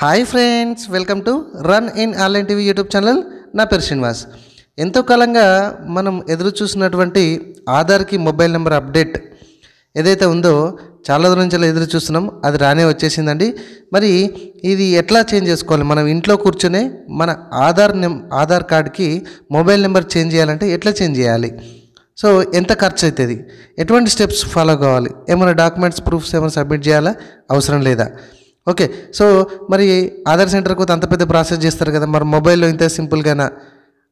Hi friends, welcome to run in online TV YouTube channel. నా పేరు శ్రీనివాస్. ఎంతో కాలంగా మనం ఎదురు చూసినటువంటి ఆధార్కి మొబైల్ నెంబర్ అప్డేట్ ఏదైతే ఉందో చాలా రోజుల నుంచి ఎదురు చూస్తున్నాం. అది రానే వచ్చేసిందండి. మరి ఇది ఎట్లా చేంజ్ చేసుకోవాలి? మనం ఇంట్లో కూర్చొనే మన ఆధార్ కార్డ్కి మొబైల్ నెంబర్ చేంజ్ చేయాలంటే ఎట్లా చేంజ్ చేయాలి? సో ఎంత ఖర్చు అవుతుంది? ఎటువంటి స్టెప్స్ ఫాలో కావాలి? ఏమైనా డాక్యుమెంట్స్ ప్రూఫ్స్ ఏమైనా సబ్మిట్ చేయాలా? అవసరం లేదా? ఓకే. సో మరి ఆధార్ సెంటర్కి పోతే అంత పెద్ద ప్రాసెస్ చేస్తారు కదా, మరి మొబైల్లో ఇంత సింపుల్గానా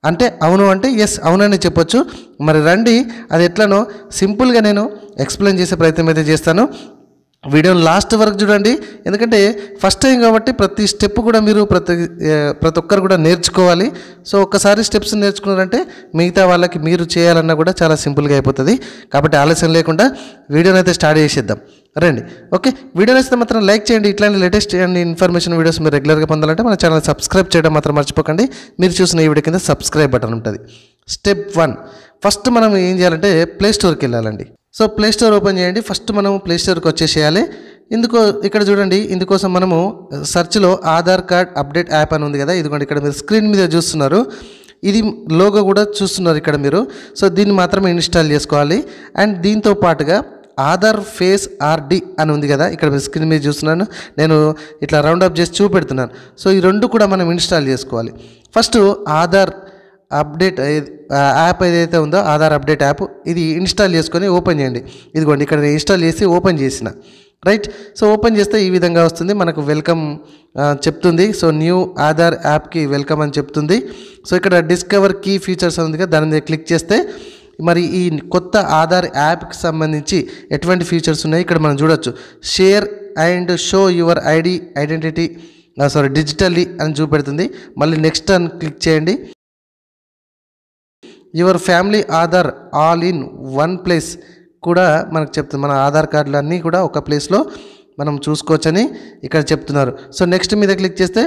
అంటే అవును అంటే ఎస్ అవునని చెప్పొచ్చు. మరి రండి, అది ఎట్లనో సింపుల్గా నేను ఎక్స్ప్లెయిన్ చేసే ప్రయత్నం అయితే చేస్తాను. వీడియోని లాస్ట్ వరకు చూడండి, ఎందుకంటే ఫస్ట్ టైం కాబట్టి ప్రతి స్టెప్ కూడా మీరు ప్రతి ఒక్కరు కూడా నేర్చుకోవాలి. సో ఒక్కసారి స్టెప్స్ నేర్చుకున్నారంటే మిగతా వాళ్ళకి మీరు చేయాలన్నా కూడా చాలా సింపుల్గా అయిపోతుంది. కాబట్టి ఆలస్యం లేకుండా వీడియోని అయితే స్టార్ట్ చేసేద్దాం రండి. ఓకే, వీడియో నచ్చితే మాత్రం లైక్ చేయండి. ఇట్లాంటి లేటెస్ట్ అండ్ ఇన్ఫర్మేషన్ వీడియోస్ మీరు రెగ్యులర్గా పొందాలంటే మన ఛానల్ సబ్స్క్రైబ్ చేయడం మాత్రం మర్చిపోకండి. మీరు చూసిన ఈ వీడియో కింద సబ్స్క్రైబ్ బటన్ ఉంటుంది. స్టెప్ 1, ఫస్ట్ మనం ఏం చేయాలంటే ప్లే స్టోర్కి వెళ్ళాలండి. సో ప్లే స్టోర్ ఓపెన్ చేయండి. ఫస్ట్ మనం ప్లే స్టోర్కి వచ్చేసేయాలి. ఇక్కడ చూడండి, ఇందుకోసం మనము సెర్చ్లో ఆధార్ కార్డ్ అప్డేట్ యాప్ అని ఉంది కదా, ఇదిగోండి ఇక్కడ మీరు స్క్రీన్ మీద చూస్తున్నారు. ఇది లోగో కూడా చూస్తున్నారు ఇక్కడ మీరు. సో దీన్ని మాత్రమే ఇన్స్టాల్ చేసుకోవాలి. అండ్ దీంతో పాటుగా ఆధార్ ఫేస్ ఆర్డి అని ఉంది కదా, ఇక్కడ మీరు స్క్రీన్ మీద చూస్తున్నాను. నేను ఇట్లా రౌండ్ అప్ చేసి చూపెడుతున్నాను. సో ఈ రెండు కూడా మనం ఇన్స్టాల్ చేసుకోవాలి. ఫస్ట్ ఆధార్ అప్డేట్ యాప్ ఏదైతే ఉందో ఆధార్ అప్డేట్ యాప్, ఇది ఇన్స్టాల్ చేసుకొని ఓపెన్ చేయండి. ఇదిగోండి ఇక్కడ నేను ఇన్స్టాల్ చేసి ఓపెన్ చేసిన. రైట్. సో ఓపెన్ చేస్తే ఈ విధంగా వస్తుంది, మనకు వెల్కమ్ చెప్తుంది. సో న్యూ ఆధార్ యాప్కి వెల్కమ్ అని చెప్తుంది. సో ఇక్కడ డిస్కవర్ కీ ఫీచర్స్ ఉంది కదా, దాని మీద క్లిక్ చేస్తే మరి ఈ కొత్త ఆధార్ యాప్కి సంబంధించి ఎటువంటి ఫీచర్స్ ఉన్నాయి ఇక్కడ మనం చూడొచ్చు. Share and show your identity digitally అని చూపెడుతుంది. మళ్ళీ నెక్స్ట్ అని క్లిక్ చేయండి. Your family Aadhaar all in one place కూడా మనకు చెప్తుంది. మన ఆధార్ కార్డులు అన్నీ కూడా ఒక ప్లేస్లో మనం చూసుకోవచ్చని ఇక్కడ చెప్తున్నారు. సో నెక్స్ట్ మీద క్లిక్ చేస్తే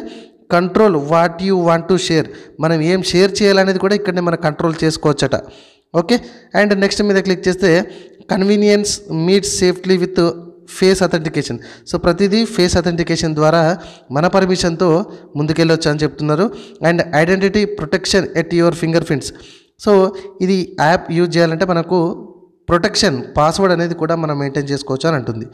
control what you want to share, మనం ఏం షేర్ చేయాలనేది కూడా ఇక్కడనే మనం కంట్రోల్ చేసుకోవచ్చట. ఓకే. అండ్ నెక్స్ట్ మీద క్లిక్ చేస్తే convenience meets safely with face authentication. So ప్రతిదీ ఫేస్ అథెంటికేషన్ ద్వారా మన పర్మిషన్తో ముందుకెళ్ళొచ్చు అని చెప్తున్నారు. And identity protection at your fingerprints. So ఇది యాప్ యూజ్ చేయాలంటే మనకు ప్రొటెక్షన్ పాస్వర్డ్ అనేది కూడా మనం మెయింటైన్ చేసుకోవచ్చు అని అంటుంది.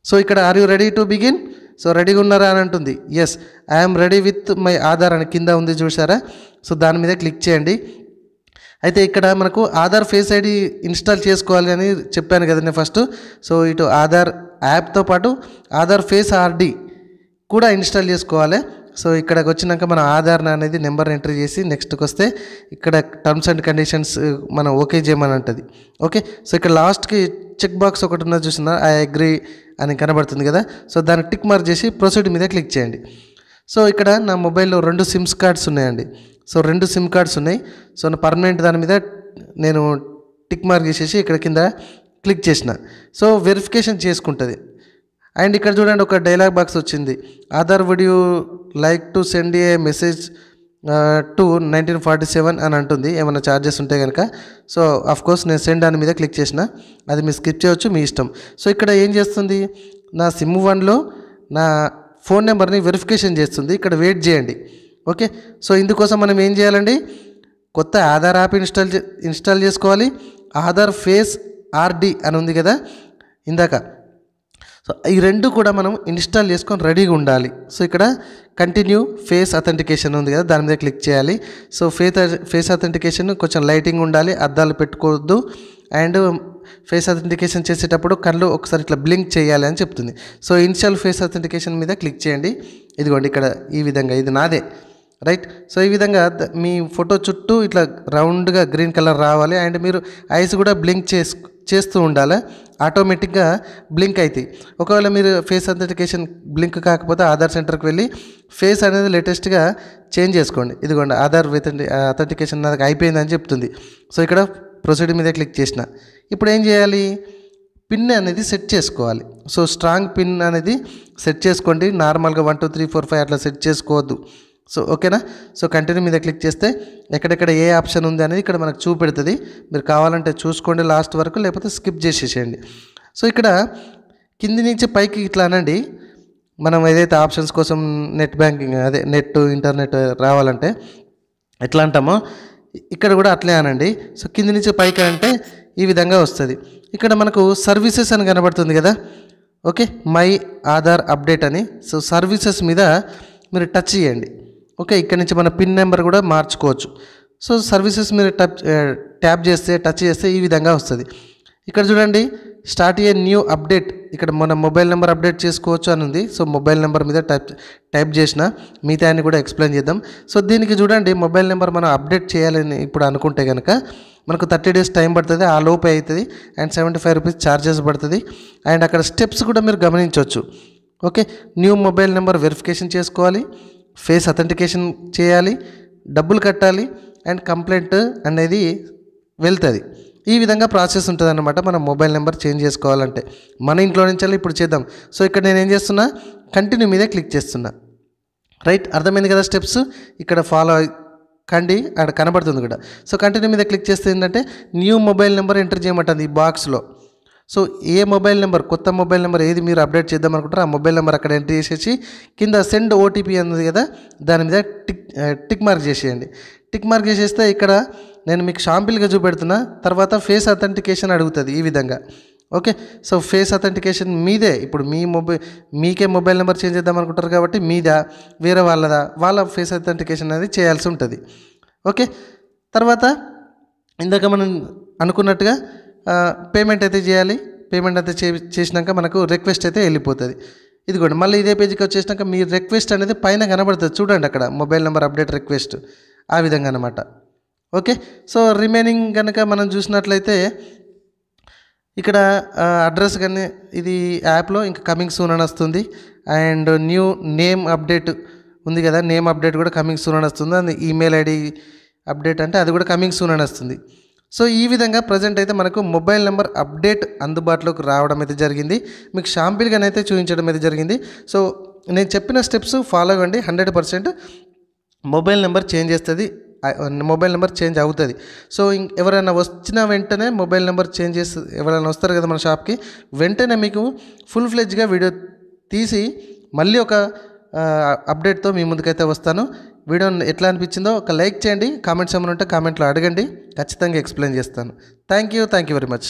సో ఇక్కడ are you ready to begin? So రెడీగా ఉన్నారా అని అంటుంది. Yes I'm ready with my Aadhaar అని కింద ఉంది చూసారా. సో దాని మీద క్లిక్ చేయండి. అయితే ఇక్కడ మనకు ఆధార్ ఫేస్ ఐడి ఇన్స్టాల్ చేసుకోవాలి అని చెప్పాను కదండి ఫస్ట్. సో ఇటు ఆధార్ యాప్తో పాటు ఆధార్ ఫేస్ ఆర్డి కూడా ఇన్స్టాల్ చేసుకోవాలి. సో ఇక్కడికి వచ్చినాక మన ఆధార్ అనేది నెంబర్ ఎంట్రీ చేసి నెక్స్ట్కి వస్తే ఇక్కడ టర్మ్స్ అండ్ కండిషన్స్ మనం ఓకే చేయమని అంటుంది. ఓకే. సో ఇక్కడ లాస్ట్కి చెక్ బాక్స్ ఒకటి ఉన్నది చూసిన ఐ అగ్రీ అని కనబడుతుంది కదా. సో దాన్ని టిక్ మార్క్ చేసి ప్రొసీడ్ మీద క్లిక్ చేయండి. సో ఇక్కడ నా మొబైల్లో 2 సిమ్స్ కార్డ్స్ ఉన్నాయండి. సో 2 సిమ్ కార్డ్స్ ఉన్నాయి. సో నా పర్మనెంట్ దాని మీద నేను టిక్ మార్క్ చేసేసి ఇక్కడ కింద క్లిక్ చేసిన. సో వెరిఫికేషన్ చేసుకుంటుంది. అండ్ ఇక్కడ చూడండి ఒక డైలాగ్ బాక్స్ వచ్చింది. Aadhaar would you like to send a message to 1947 అని అంటుంది, ఏమైనా ఛార్జెస్ ఉంటే కనుక. సో కోర్స్ నేను సెండ్ దాని మీద క్లిక్ చేసిన, అది మీరు స్కిప్ చేయవచ్చు, మీ ఇష్టం. సో ఇక్కడ ఏం చేస్తుంది, నా సిమ్ 1లో నా ఫోన్ నెంబర్ని వెరిఫికేషన్ చేస్తుంది. ఇక్కడ వెయిట్ చేయండి. ఓకే. సో ఇందుకోసం మనం ఏం చేయాలండి, కొత్త ఆధార్ యాప్ ఇన్స్టాల్ చేసుకోవాలి. ఆధార్ ఫేస్ ఆర్డి అని ఉంది కదా ఇందాక. సో ఈ రెండు కూడా మనం ఇన్స్టాల్ చేసుకొని రెడీగా ఉండాలి. సో ఇక్కడ కంటిన్యూ ఫేస్ అథెంటికేషన్ ఉంది కదా, దాని మీద క్లిక్ చేయాలి. సో ఫేస్ అథెంటికేషన్ కొంచెం లైటింగ్ ఉండాలి, అద్దాలు పెట్టుకోవద్దు. అండ్ ఫేస్ అథెంటికేషన్ చేసేటప్పుడు కళ్ళు ఒకసారి ఇట్లా బ్లింక్ చేయాలి అని చెప్తుంది. సో ఇనిషియల్ ఫేస్ అథెంటికేషన్ మీద క్లిక్ చేయండి. ఇదిగోండి ఇక్కడ ఈ విధంగా, ఇది నాదే. రైట్. సో ఈ విధంగా మీ ఫోటో చుట్టూ ఇట్లా రౌండ్గా గ్రీన్ కలర్ రావాలి. అండ్ మీరు ఐస్ కూడా బ్లింక్ చేస్తూ ఉండాలి, ఆటోమేటిక్గా బ్లింక్ అవుతాయి. ఒకవేళ మీరు ఫేస్ అథెంటికేషన్ బ్లింక్ కాకపోతే ఆధార్ సెంటర్కి వెళ్ళి ఫేస్ అనేది లేటెస్ట్గా చేంజ్ చేసుకోండి. ఇదిగోండి ఆధార్ అథెంటికేషన్ నాకు అయిపోయిందని చెప్తుంది. సో ఇక్కడ ప్రొసీడ్ మీద క్లిక్ చేసిన. ఇప్పుడు ఏం చేయాలి, పిన్ అనేది సెట్ చేసుకోవాలి. సో స్ట్రాంగ్ పిన్ అనేది సెట్ చేసుకోండి. నార్మల్గా 1 2 3 4 5 అట్లా సెట్ చేసుకోవద్దు. సో ఓకేనా. సో కంటిన్యూ మీద క్లిక్ చేస్తే ఎక్కడెక్కడ ఏ ఆప్షన్ ఉంది అనేది ఇక్కడ మనకు చూపెడుతుంది. మీరు కావాలంటే చూసుకోండి లాస్ట్ వరకు, లేకపోతే స్కిప్ చేసేసేయండి. సో ఇక్కడ కింది నుంచి పైకి ఇట్లా అనండి, మనం ఏదైతే ఆప్షన్స్ కోసం నెట్ బ్యాంకింగ్ అదే నెట్ ఇంటర్నెట్ రావాలంటే ఎట్లా అంటామో ఇక్కడ కూడా అట్లే అనండి. సో కింది నుంచి పైకి అంటే ఈ విధంగా వస్తుంది. ఇక్కడ మనకు సర్వీసెస్ అని కనబడుతుంది కదా, ఓకే, మై ఆధార్ అప్డేట్ అని. సో సర్వీసెస్ మీద మీరు టచ్ చేయండి. ఓకే, ఇక్కడ నుంచి మన పిన్ నెంబర్ కూడా మార్చుకోవచ్చు. సో సర్వీసెస్ మీరు ట్యాప్ చేస్తే టచ్ చేస్తే ఈ విధంగా వస్తుంది. ఇక్కడ చూడండి, స్టార్ట్ ఏ న్యూ అప్డేట్, ఇక్కడ మన మొబైల్ నెంబర్ అప్డేట్ చేసుకోవచ్చు అని ఉంది. సో మొబైల్ నెంబర్ మీద టైప్ చేసిన మిగతా అన్ని కూడా ఎక్స్ప్లెయిన్ చేద్దాం. సో దీనికి చూడండి, మొబైల్ నెంబర్ మనం అప్డేట్ చేయాలని ఇప్పుడు అనుకుంటే కనుక మనకు 30 days టైం పడుతుంది, ఆ లోపే అవుతుంది. అండ్ 75 rupees ఛార్జెస్ పడుతుంది. అండ్ అక్కడ స్టెప్స్ కూడా మీరు గమనించవచ్చు. Okay, new mobile number verification చేసుకోవాలి, ఫేస్ అథెంటికేషన్ చేయాలి, డబ్బులు కట్టాలి, అండ్ కంప్లైంట్ అనేది వెళ్తుంది. ఈ విధంగా ప్రాసెస్ ఉంటుంది అన్నమాట. మనం మొబైల్ నెంబర్ చేంజ్ చేసుకోవాలంటే మన ఇంట్లో నుంచి ఇప్పుడు చేద్దాం. సో ఇక్కడ నేను ఏం చేస్తున్నా, కంటిన్యూ మీదే క్లిక్ చేస్తున్నా. రైట్, అర్థమైంది కదా స్టెప్స్. ఇక్కడ ఫాలో కండి, అక్కడ కనబడుతుంది కూడా. సో కంటిన్యూ మీద క్లిక్ చేస్తే ఏంటంటే న్యూ మొబైల్ నెంబర్ ఎంటర్ చేయమంటుంది ఈ బాక్స్లో. సో ఏ మొబైల్ నెంబర్, కొత్త మొబైల్ నెంబర్ ఏది మీరు అప్డేట్ చేద్దాం అనుకుంటారో ఆ మొబైల్ నెంబర్ అక్కడ ఎంటర్ చేసేసి కింద సెండ్ ఓటీపీ అన్నది కదా, దాని మీద టిక్ మార్క్ చేసేయండి. టిక్ మార్క్ చేసేస్తే ఇక్కడ నేను మీకు షాంపిల్గా చూపెడుతున్నా. తర్వాత ఫేస్ అథెంటికేషన్ అడుగుతుంది ఈ విధంగా. ఓకే, సో ఫేస్ అథెంటికేషన్ మీదే. ఇప్పుడు మీకే మొబైల్ నెంబర్ చేంజ్ చేద్దాం అనుకుంటారు కాబట్టి మీదా వేరే వాళ్ళ ఫేస్ అథెంటికేషన్ అనేది చేయాల్సి ఉంటుంది. ఓకే, తర్వాత ఇందాక మనం అనుకున్నట్టుగా పేమెంట్ అయితే చేయాలి. పేమెంట్ అయితే చేసినాక మనకు రిక్వెస్ట్ అయితే వెళ్ళిపోతుంది. ఇదిగోండి, మళ్ళీ ఇదే పేజీకి వచ్చేసినాక మీ రిక్వెస్ట్ అనేది పైన కనబడుతుంది చూడండి, అక్కడ మొబైల్ నెంబర్ అప్డేట్ రిక్వెస్ట్ ఆ విధంగా అనమాట. ఓకే, సో రిమైనింగ్ కనుక మనం చూసినట్లయితే ఇక్కడ అడ్రస్ కానీ ఇది యాప్లో ఇంకా కమింగ్ సూన్ అని వస్తుంది. అండ్ న్యూ నేమ్ అప్డేట్ ఉంది కదా, నేమ్ అప్డేట్ కూడా కమింగ్ సూన్ అని వస్తుంది. అండ్ ఈమెయిల్ ఐడి అప్డేట్ అంటే అది కూడా కమింగ్ సూన్ అని వస్తుంది. సో ఈ విధంగా ప్రజెంట్ అయితే మనకు మొబైల్ నెంబర్ అప్డేట్ అందుబాటులోకి రావడం అయితే జరిగింది. మీకు షాంపిల్గానైతే చూపించడం అయితే జరిగింది. సో నేను చెప్పిన స్టెప్స్ ఫాలో అవ్వండి, 100% మొబైల్ నెంబర్ చేంజ్ చేస్తుంది, మొబైల్ నెంబర్ చేంజ్ అవుతుంది. సో ఎవరైనా వచ్చిన వెంటనే మొబైల్ నెంబర్ చేంజ్ చేసి ఎవరైనా వస్తారు కదా మన షాప్కి, వెంటనే మీకు ఫుల్ ఫ్లెడ్జ్గా వీడియో తీసి మళ్ళీ ఒక అప్డేట్తో మీ ముందుకైతే వస్తాను. వీడియో ఎట్లా అనిపించిందో ఒక లైక్ చేయండి, కామెంట్స్ ఏమైనా ఉంటే కామెంట్లో అడగండి, ఖచ్చితంగా ఎక్స్ప్లెయిన్ చేస్తాను. Thank you very much.